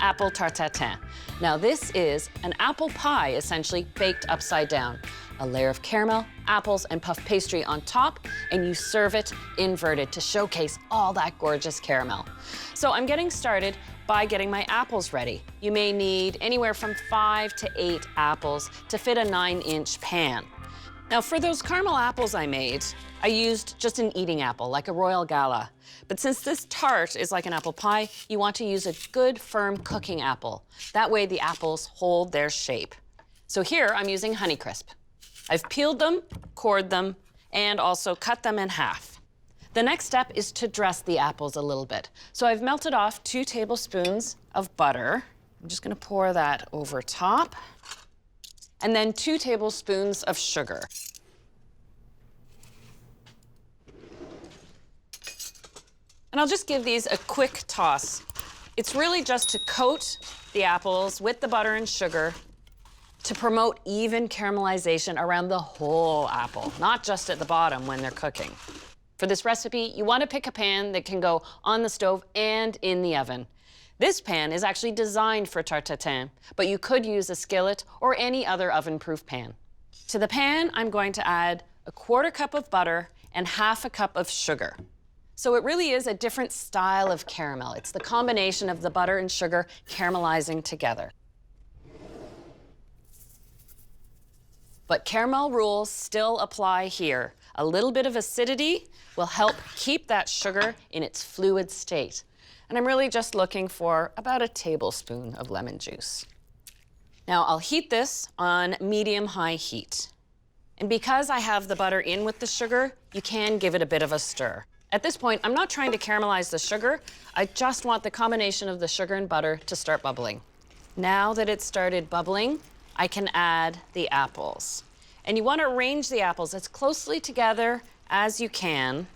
apple tarte tatin. Now this is an apple pie, essentially baked upside down. A layer of caramel, apples, and puff pastry on top, and you serve it inverted to showcase all that gorgeous caramel. So I'm getting started by getting my apples ready. You may need anywhere from 5 to 8 apples to fit a 9-inch pan. Now for those caramel apples I made, I used just an eating apple, like a Royal Gala. But since this tart is like an apple pie, you want to use a good, firm cooking apple. That way the apples hold their shape. So here I'm using Honeycrisp. I've peeled them, cored them, and also cut them in half. The next step is to dress the apples a little bit. So I've melted off 2 tablespoons of butter. I'm just gonna pour that over top. And then 2 tablespoons of sugar. And I'll just give these a quick toss. It's really just to coat the apples with the butter and sugar to promote even caramelization around the whole apple, not just at the bottom when they're cooking. For this recipe, you want to pick a pan that can go on the stove and in the oven. This pan is actually designed for tarte tatin, but you could use a skillet or any other oven-proof pan. To the pan, I'm going to add 1/4 cup of butter and 1/2 cup of sugar. So it really is a different style of caramel. It's the combination of the butter and sugar caramelizing together. But caramel rules still apply here. A little bit of acidity will help keep that sugar in its fluid state. And I'm really just looking for about a tablespoon of lemon juice. Now I'll heat this on medium-high heat. And because I have the butter in with the sugar, you can give it a bit of a stir. At this point, I'm not trying to caramelize the sugar. I just want the combination of the sugar and butter to start bubbling. Now that it's started bubbling, I can add the apples. And you want to arrange the apples as closely together as you can.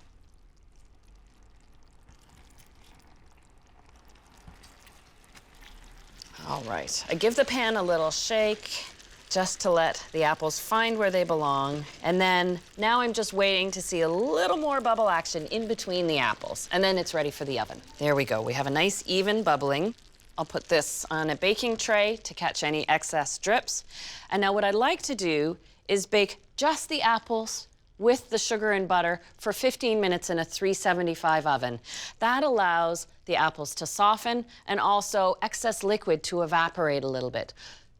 All right, I give the pan a little shake just to let the apples find where they belong. And then now I'm just waiting to see a little more bubble action in between the apples. And then it's ready for the oven. There we go, we have a nice even bubbling. I'll put this on a baking tray to catch any excess drips. And now what I'd like to do is bake just the apples with the sugar and butter for 15 minutes in a 375 oven. That allows the apples to soften and also excess liquid to evaporate a little bit.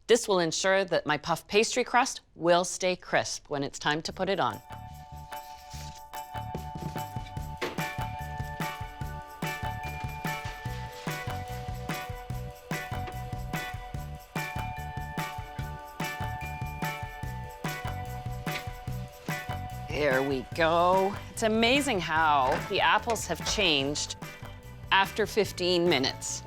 This will ensure that my puff pastry crust will stay crisp when it's time to put it on. There we go. It's amazing how the apples have changed after 15 minutes.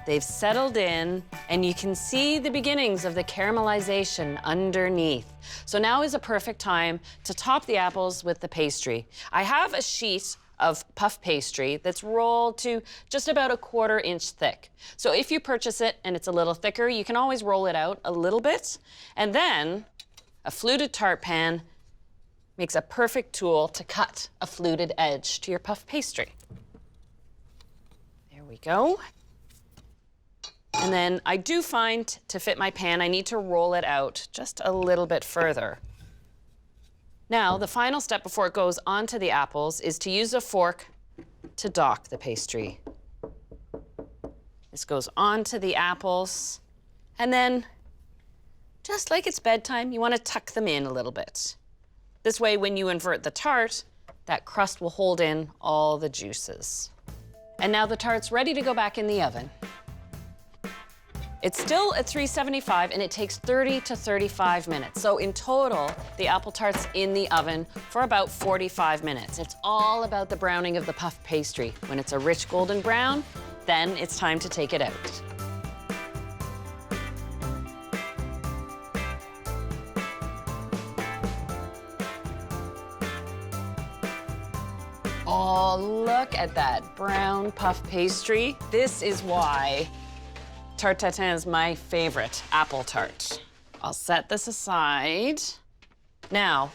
They've settled in, and you can see the beginnings of the caramelization underneath. So now is a perfect time to top the apples with the pastry. I have a sheet of puff pastry that's rolled to just about 1/4 inch thick. So if you purchase it and it's a little thicker, you can always roll it out a little bit. And then a fluted tart pan makes a perfect tool to cut a fluted edge to your puff pastry. There we go. And then I do find to fit my pan, I need to roll it out just a little bit further. Now, the final step before it goes onto the apples is to use a fork to dock the pastry. This goes onto the apples, and then just like it's bedtime, you want to tuck them in a little bit. This way, when you invert the tart, that crust will hold in all the juices. And now the tart's ready to go back in the oven. It's still at 375, and it takes 30 to 35 minutes. So in total, the apple tart's in the oven for about 45 minutes. It's all about the browning of the puff pastry. When it's a rich golden brown, then it's time to take it out. Oh, look at that brown puff pastry. This is why Tarte Tatin is my favorite apple tart. I'll set this aside. Now,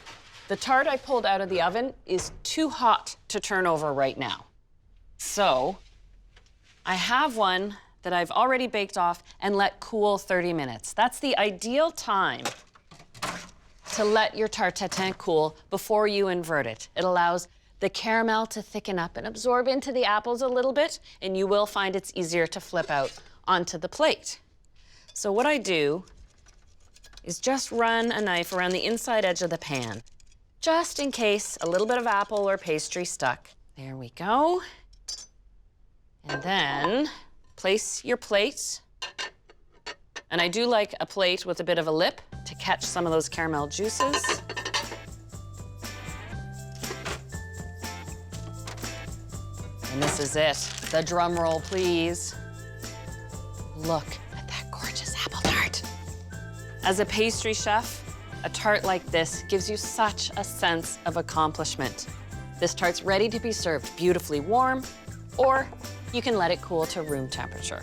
the tart I pulled out of the oven is too hot to turn over right now. So I have one that I've already baked off and let cool 30 minutes. That's the ideal time to let your tarte tatin cool before you invert it. It allows the caramel to thicken up and absorb into the apples a little bit, and you will find it's easier to flip out onto the plate. So what I do is just run a knife around the inside edge of the pan, just in case a little bit of apple or pastry stuck. There we go. And then place your plate. And I do like a plate with a bit of a lip to catch some of those caramel juices. And this is it. The drum roll, please. Look at that gorgeous apple tart. As a pastry chef, a tart like this gives you such a sense of accomplishment. This tart's ready to be served beautifully warm, or you can let it cool to room temperature.